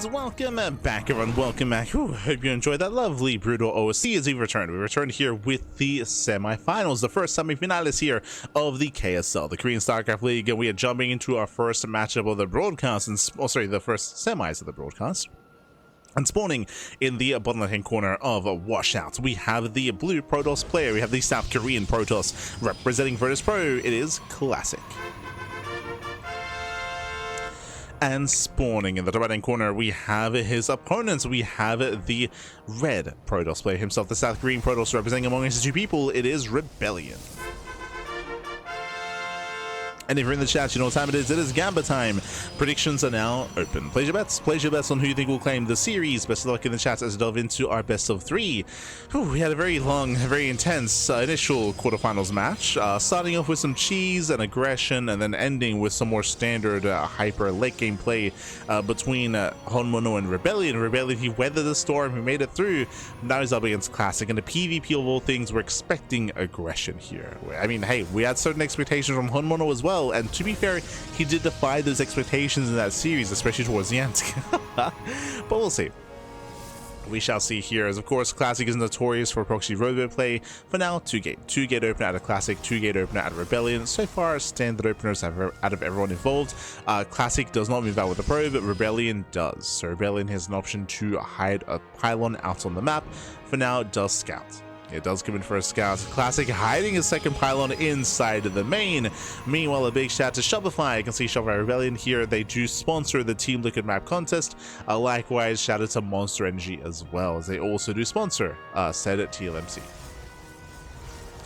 And welcome back, everyone. Welcome back. Whew, hope you enjoyed that lovely brutal OSC as we returned. We returned here with the semifinals, the first semifinals here of the KSL, the Korean StarCraft League, and we are jumping into our first matchup of the broadcast, and the first semis of the broadcast. And spawning in the bottom left-hand corner of Washout, we have the blue Protoss player. We have the South Korean Protoss representing Virtus Pro. It is Classic. And spawning in the right-hand corner, we have his opponents. We have the red Protoss player himself, the South Korean Protoss representing among his two people. It is ReBellioN. And if you're in the chat, you know what time it is. It is Gamba time. Predictions are now open. Place your bets. Place your bets on who you think will claim the series. Best of luck in the chat as we delve into our best of three. Whew, we had a very long, very intense initial quarterfinals match. Starting off with some cheese and aggression, and then ending with some more standard hyper late game play between Honmono and ReBellioN. ReBellioN, he weathered the storm. He made it through. Now he's up against Classic. And the PvP of all things, we're expecting aggression here. I mean, hey, we had certain expectations from Honmono as well. And to be fair, he did defy those expectations in that series, especially towards the end. But we'll see. We shall see here, as of course Classic is notorious for proxy roadway play. For now, 2-gate opener out of Classic, 2-gate opener out of ReBellioN. So far, standard openers out of everyone involved. Classic does not move out with the probe, but ReBellioN does. So ReBellioN has an option to hide a pylon out on the map. For now, it does scout. It does come in for a scout. Classic hiding his second pylon inside the main. Meanwhile, a big shout to Shopify. You can see Shopify ReBellioN here. They do sponsor the Team Liquid map contest. Likewise, shout out to Monster Energy as well, as they also do sponsor said at TLMC.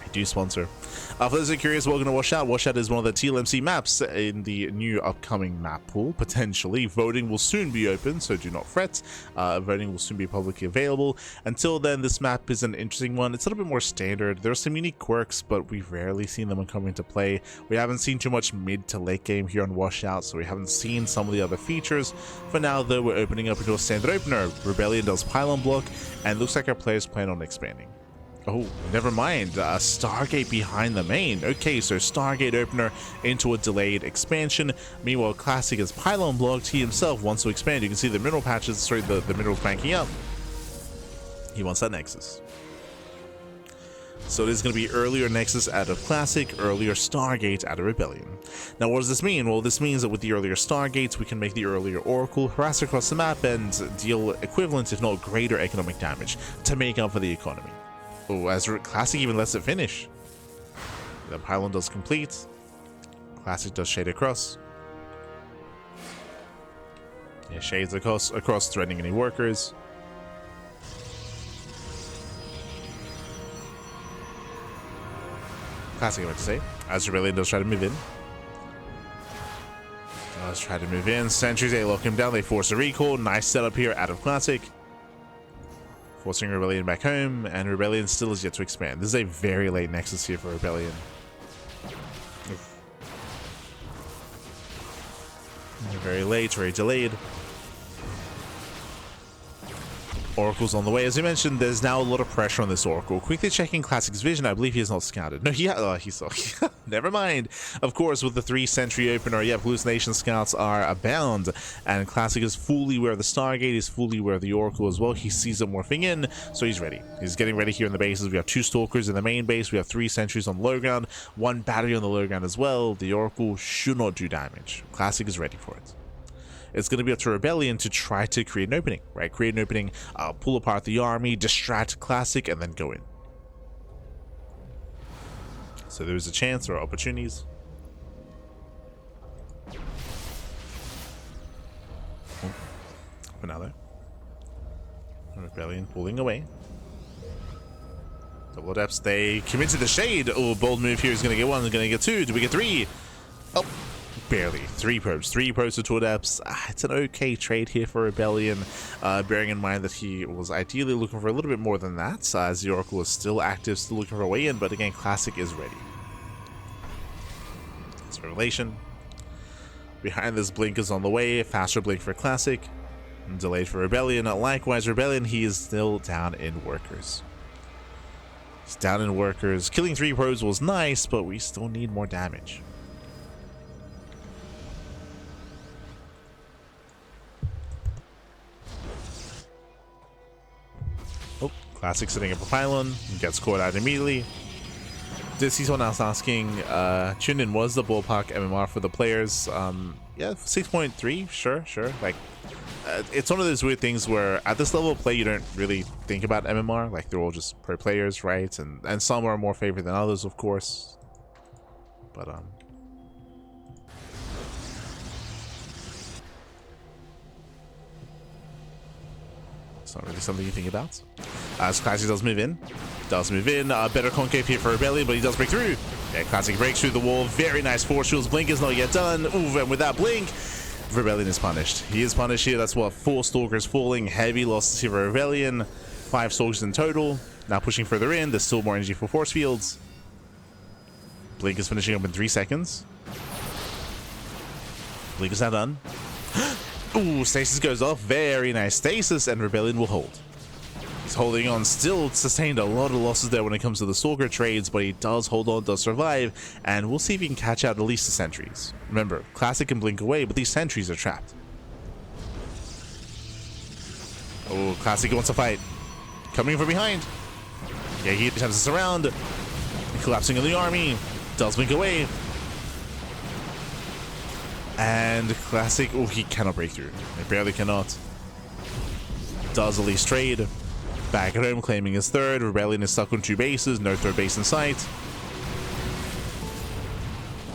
They do sponsor. For those who are curious, welcome to Washout. Washout is one of the TLMC maps in the new upcoming map pool, potentially. Voting will soon be open, so do not fret. Voting will soon be publicly available. Until then, this map is an interesting one. It's a little bit more standard. There are some unique quirks, but we've rarely seen them come into play. We haven't seen too much mid to late game here on Washout, so we haven't seen some of the other features. For now, though, we're opening up into a standard opener. ReBellioN does pylon block, and looks like our players plan on expanding. Oh, never mind. Stargate behind the main. Okay, so Stargate opener into a delayed expansion. Meanwhile, Classic is pylon blocked. He himself wants to expand. You can see the mineral patches, sorry, the minerals banking up. He wants that Nexus. So it is going to be earlier Nexus out of Classic, earlier Stargate out of ReBellioN. Now, what does this mean? Well, this means that with the earlier Stargates, we can make the earlier Oracle harass across the map and deal equivalent, if not greater, economic damage to make up for the economy. Oh, as Classic even lets it finish. The pylon does complete. Classic does shade across. Yeah, shades across, threatening any workers. Classic, I meant to say. As ReBellioN does try to move in. Does try to move in. Sentries, they lock him down. They force a recall. Nice setup here out of Classic. Forcing ReBellioN back home, and ReBellioN still is yet to expand. This is a very late Nexus here for ReBellioN. Very late, very delayed. Oracle's on the way. As we mentioned, there's now a lot of pressure on this Oracle. Quickly checking Classic's vision. I believe he is not scouted. No, he saw. Never mind. Of course, with the 3-sentry opener, yeah, hallucination scouts are abound. And Classic is fully aware of the Stargate. He's fully aware of the Oracle as well. He sees them morphing in, so he's ready. He's getting ready here in the bases. We have 2 Stalkers in the main base. We have 3 sentries on the low ground. 1 battery on the low ground as well. The Oracle should not do damage. Classic is ready for it. It's going to be up to ReBellioN to try to create an opening, right? Create an opening, pull apart the army, distract Classic, and then go in. So there's a chance or opportunities. For now, though. ReBellioN pulling away. Double depths, they commit to the shade. Oh, bold move here. He's going to get 1, he's going to get 2. Do we get 3? Oh. Barely. 3 probes to 2 depths. It's an okay trade here for ReBellioN, bearing in mind that he was ideally looking for a little bit more than that, as the Oracle is still active, still looking for a way in, but again, Classic is ready. It's Revelation. Behind this, Blink is on the way. Faster Blink for Classic. Delayed for ReBellioN. Likewise, ReBellioN, he is still down in workers. He's down in workers. Killing 3 probes was nice, but we still need more damage. Classic setting up a pylon, gets caught out immediately. Did see someone else asking, tuned in was the ballpark MMR for the players? Yeah, 6.3, sure. Like, it's one of those weird things where at this level of play, you don't really think about MMR. Like, they're all just pro players, right? And some are more favored than others, of course. But, it's not really something you think about. As Classic does move in. Better concave here for ReBellioN, but he does break through. Yeah, Classic breaks through the wall. Very nice force shields. Blink is not yet done. Ooh, and with that blink, ReBellioN is punished. He is punished here. That's what, 4 Stalkers falling. Heavy losses here for ReBellioN. 5 Stalkers in total. Now pushing further in. There's still more energy for force fields. Blink is finishing up in 3 seconds. Blink is now done. Ooh, stasis goes off. Very nice stasis, and ReBellioN will hold. He's holding on, still sustained a lot of losses there when it comes to the Stalker trades, but he does hold on, does survive, and we'll see if he can catch out at least the sentries. Remember, Classic can blink away, but these sentries are trapped. Oh, Classic wants to fight. Coming from behind. Yeah, he attempts to surround. Collapsing on the army. Does blink away. And Classic, oh, he cannot break through. He barely cannot. Does at least trade. Back at home, claiming his third. ReBellioN is stuck on 2 bases. No third base in sight.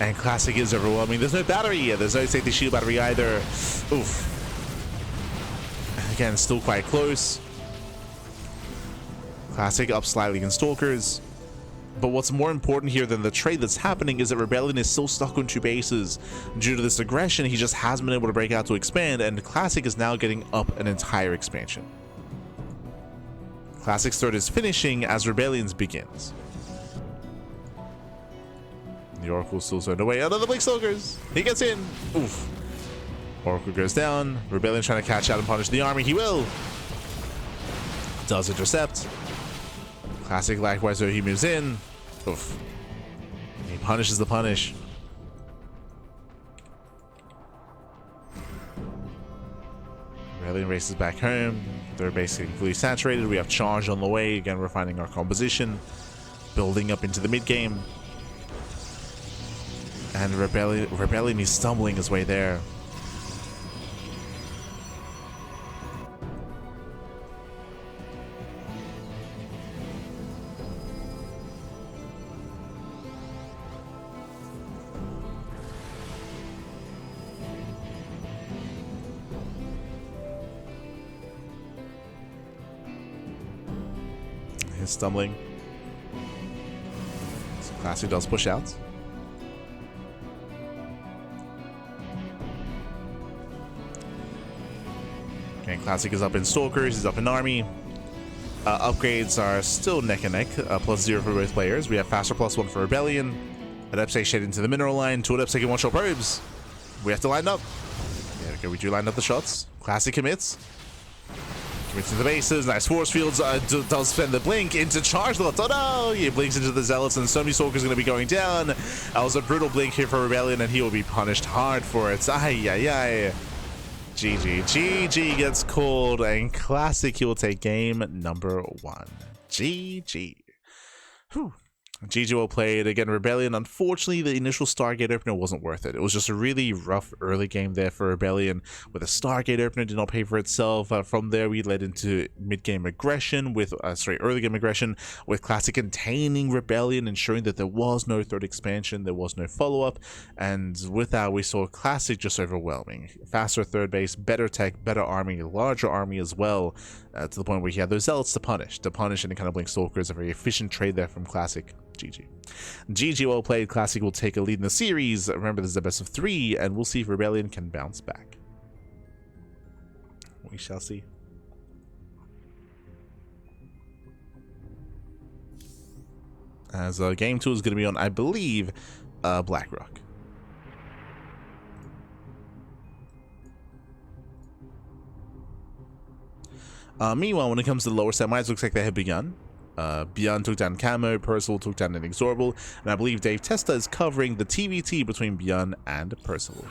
And Classic is overwhelming. There's no battery yet. There's no safety shield battery either. Oof. Again, still quite close. Classic up slightly in Stalkers. But what's more important here than the trade that's happening is that ReBellioN is still stuck on 2 bases. Due to this aggression, he just hasn't been able to break out to expand, and Classic is now getting up an entire expansion. Classic's third is finishing as ReBellion's begins. The Oracle still turned away. Another Blink Stalkers! He gets in! Oof. Oracle goes down. ReBellioN trying to catch out and punish the army. He will! Does intercept. Classic likewise, so he moves in. Oof. He punishes the punish. ReBellioN races back home. They're basically fully saturated. We have charge on the way. Again, we're finding our composition. Building up into the mid game. And ReBellioN is stumbling his way there. Stumbling. So Classic does push out. Okay, Classic is up in Stalkers, he's up in Army. Upgrades are still neck and neck, +0 for both players. We have faster +1 for ReBellioN. Adepts shade into the mineral line, 2 Adepts taking 1-shot probes. We have to line up. Yeah, okay, we do line up the shots. Classic commits. Into the bases, nice force fields, does spend the blink into charge lot. Oh no! He blinks into the zealots, and so many Stalkers are going to be going down. That was a brutal blink here for ReBellioN, and he will be punished hard for it. Ay, ay, ay. GG gets called, and Classic, he will take game number 1. GG. Whew. GG well played. Again, ReBellioN, unfortunately, the initial Stargate opener wasn't worth it. It was just a really rough early game there for ReBellioN, with a Stargate opener did not pay for itself. From there, we led into mid-game aggression with, early game aggression with Classic containing ReBellioN, ensuring that there was no third expansion, there was no follow-up, and with that, we saw Classic just overwhelming. Faster third base, better tech, better army, larger army as well, to the point where he had those zealots to punish and kind of blink Stalkers. A very efficient trade there from Classic. GG well played. Classic will take a lead in the series. Remember, this is the best of 3, and we'll see if ReBellioN can bounce back. We shall see. As game 2 is going to be on, I believe, BlackRock. Meanwhile, when it comes to the lower semis, looks like they have begun. Beyond took down Camo, Percival took down Inexorable, and I believe Dave Testa is covering the TVT between Beyond and Percival.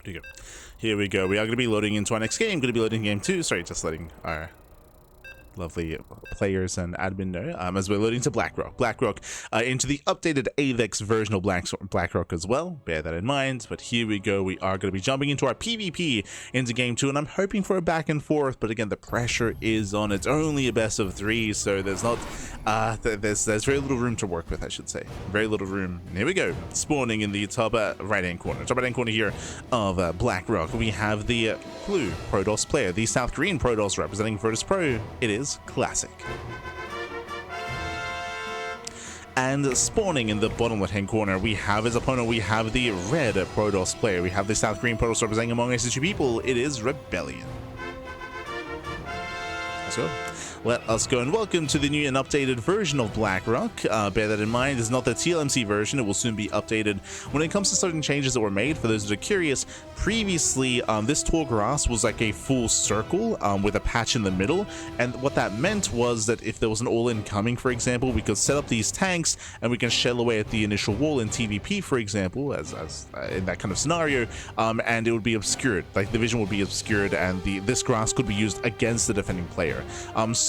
Here we go. Here we go. We are going to be loading into our next game. Going to be loading game 2. Sorry, just letting our lovely players and admin know, as we're loading to Blackrock into the updated AVEX version of Blackrock as well. Bear that in mind. But here we go. We are going to be jumping into our PvP into game 2, and I'm hoping for a back and forth. But again, the pressure is on. It's only a best of 3, so there's not there's very little room to work with, I should say. Very little room. And here we go. Spawning in the top right-hand corner here of Blackrock. We have the blue Protoss player, the South Korean Protoss representing Virtus Pro. It is Classic. And spawning in the bottom left-hand corner, we have his opponent. We have the red Protoss player. We have the South Korean Protoss representing among SSG people. It is ReBellioN. Let's go. Let us go and welcome to the new and updated version of Blackrock. Bear that in mind, it's not the TLMC version. It will soon be updated when it comes to certain changes that were made. For those that are curious, previously this tall grass was like a full circle with a patch in the middle, and what that meant was that if there was an all-in coming, for example, we could set up these tanks and we can shell away at the initial wall in TvP, for example, as in that kind of scenario, and it would be obscured. Like the vision would be obscured, and this grass could be used against the defending player.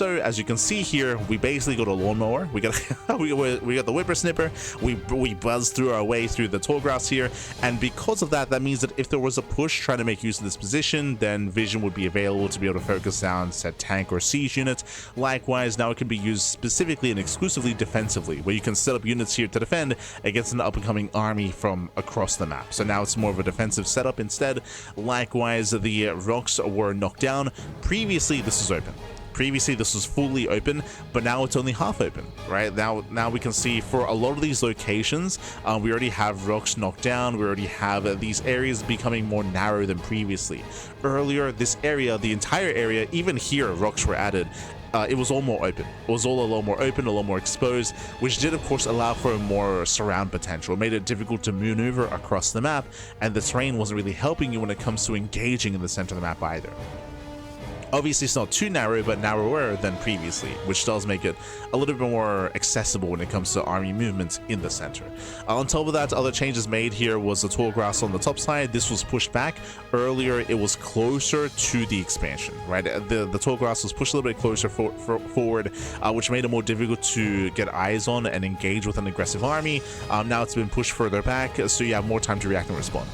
So as you can see here, we basically got a lawnmower. We got we got the whippersnipper. We buzzed through our way through the tall grass here, and because of that, that means that if there was a push trying to make use of this position, then vision would be available to be able to focus down said tank or siege unit. Likewise, now it can be used specifically and exclusively defensively, where you can set up units here to defend against an up-and-coming army from across the map. So now it's more of a defensive setup instead. Likewise, the rocks were knocked down. Previously, this was open. Previously, this was fully open, but now it's only half open, right? Now we can see for a lot of these locations, we already have rocks knocked down. We already have these areas becoming more narrow than previously. Earlier, this area, the entire area, even here, rocks were added. It was all more open. It was all a lot more open, a lot more exposed, which did, of course, allow for more surround potential. It made it difficult to maneuver across the map, and the terrain wasn't really helping you when it comes to engaging in the center of the map either. Obviously, it's not too narrow, but narrower than previously, which does make it a little bit more accessible when it comes to army movements in the center. On top of that, other changes made here was the tall grass on the top side. This was pushed back. Earlier, it was closer to the expansion, right? The tall grass was pushed a little bit closer forward, which made it more difficult to get eyes on and engage with an aggressive army. Now it's been pushed further back, so you have more time to react and respond.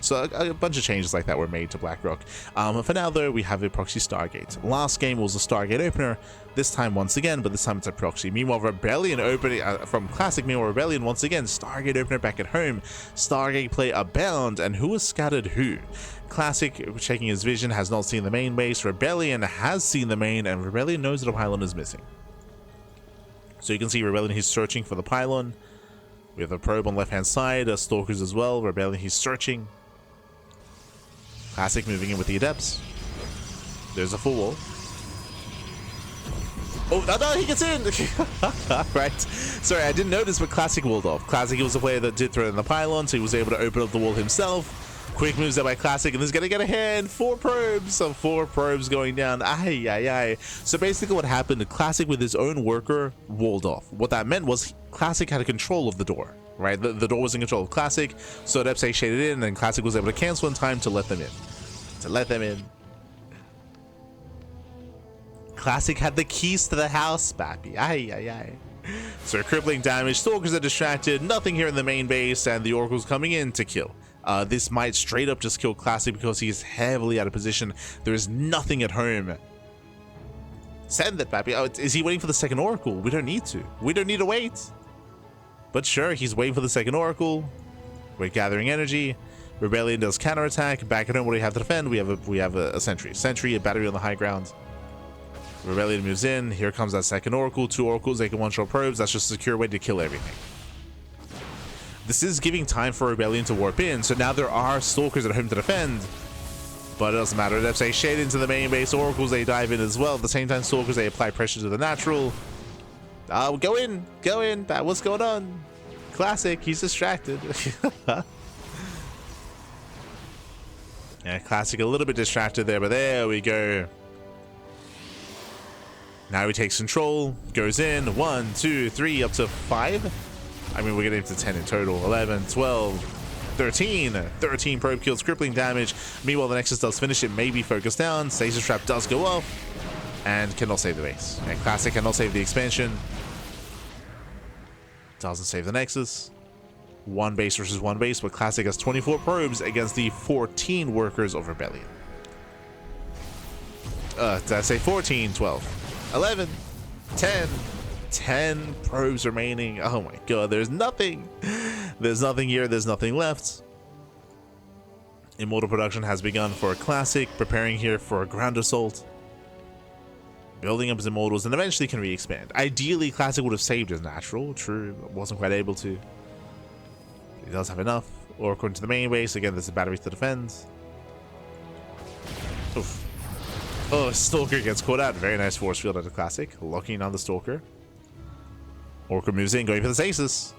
So a bunch of changes like that were made to Blackrock. For now, though, we have a proxy Stargate. Last game was a Stargate opener. This time, once again, but this time it's a proxy. Meanwhile, ReBellioN opening from Classic. Meanwhile, ReBellioN once again, Stargate opener back at home. Stargate play abound, and who has scattered who? Classic, checking his vision, has not seen the main base. ReBellioN has seen the main, and ReBellioN knows that a pylon is missing. So you can see ReBellioN, he's searching for the pylon. We have a probe on left-hand side, stalkers as well. ReBellioN, he's searching. Classic moving in with the adepts. There's a full wall. Oh, no, he gets in! Right. Sorry, I didn't notice, but Classic walled off. Classic was the player that did throw in the pylon, so he was able to open up the wall himself. Quick moves there by Classic, and this is going to get a hand. 4 probes. So 4 probes going down. Ay, ay, ay. So basically what happened, Classic with his own worker walled off. What that meant was Classic had control of the door. Right, the door was in control of Classic, so Adepts shaded in, and Classic was able to cancel in time to let them in. Classic had the keys to the house, bappy. Ay, ay, ay. So crippling damage, Stalkers are distracted, nothing here in the main base, and the Oracle's coming in to kill. This might straight up just kill Classic because he's heavily out of position. There is nothing at home. Send it, bappy. Oh, is he waiting for the second Oracle? We don't need to. We don't need to wait. But sure, he's waiting for the second Oracle. We're gathering energy. ReBellioN does counterattack. Back at home, what do we have to defend? We have a sentry. Sentry, a battery on the high ground. ReBellioN moves in. Here comes that second Oracle. 2 Oracles, they can one-shot probes. That's just a secure way to kill everything. This is giving time for ReBellioN to warp in, so now there are Stalkers at home to defend. But it doesn't matter. If they shade into the main base, Oracles, they dive in as well. At the same time, Stalkers, they apply pressure to the natural. Go in, what's going on? Classic, he's distracted. Yeah, Classic a little bit distracted there, but there we go. Now he takes control, goes in, 1, 2, 3, up to 5. I mean, we're getting to 10 in total, 11, 12, 13 probe kills, crippling damage. Meanwhile, the Nexus does finish it, maybe focus down. Stasis Trap does go off and cannot save the base. And Classic cannot save the expansion. Doesn't save the Nexus. One base versus one base, but Classic has 24 probes against the 14 workers of ReBellioN. Did I say 14? 12. 11. 10. 10 probes remaining. Oh my god, there's nothing. There's nothing here, there's nothing left. Immortal production has begun for a Classic, preparing here for a ground assault. Building up his immortals and eventually can re-expand. Ideally, Classic would have saved his natural. True, wasn't quite able to. He does have enough. Or according to the main base, again, there's a battery to defend. Oof. Oh, Stalker gets caught out. Very nice force field at the Classic. Locking on the Stalker. Orca moves in, going for the stasis.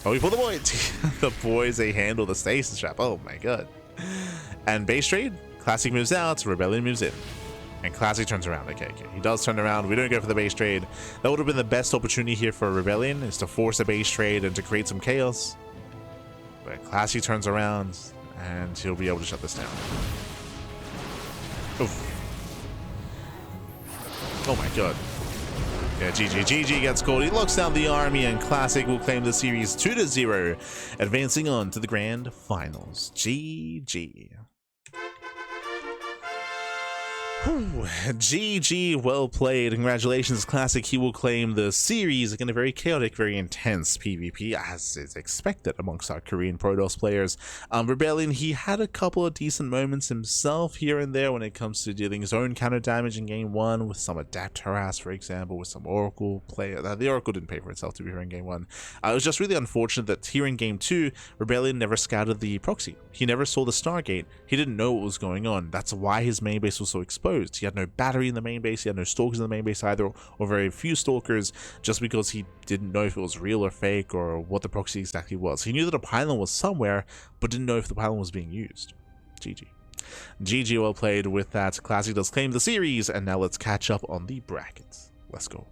Oh, we pull the Void. The boys, they handle the stasis trap. Oh my god. And base trade. Classic moves out. ReBellioN moves in. And Classic turns around. Okay. He does turn around. We don't go for the base trade. That would have been the best opportunity here for ReBellioN, is to force a base trade and to create some chaos. But Classic turns around and he'll be able to shut this down. Oof. Oh my god. Yeah, GG gets caught. He locks down the army, and Classic will claim the series 2-0, advancing on to the grand finals. GG. Whew. GG, well played. Congratulations, Classic. He will claim the series. Again, a very chaotic, very intense PvP, as is expected amongst our Korean Protoss players. ReBellioN, he had a couple of decent moments himself here and there when it comes to dealing his own counter damage in game 1, with some Adept Harass, for example, with some Oracle player. The Oracle didn't pay for itself, to be here in game 1. It was just really unfortunate that here in game 2, ReBellioN never scouted the proxy. He never saw the Stargate. He didn't know what was going on. That's why his main base was so exposed. He had no battery in the main base, he had no stalkers in the main base either, or very few stalkers, just because he didn't know if it was real or fake or what the proxy exactly was. He knew that a pylon was somewhere, but didn't know if the pylon was being used. GG. GG, well played with that. Classic does claim the series, and now let's catch up on the brackets. Let's go.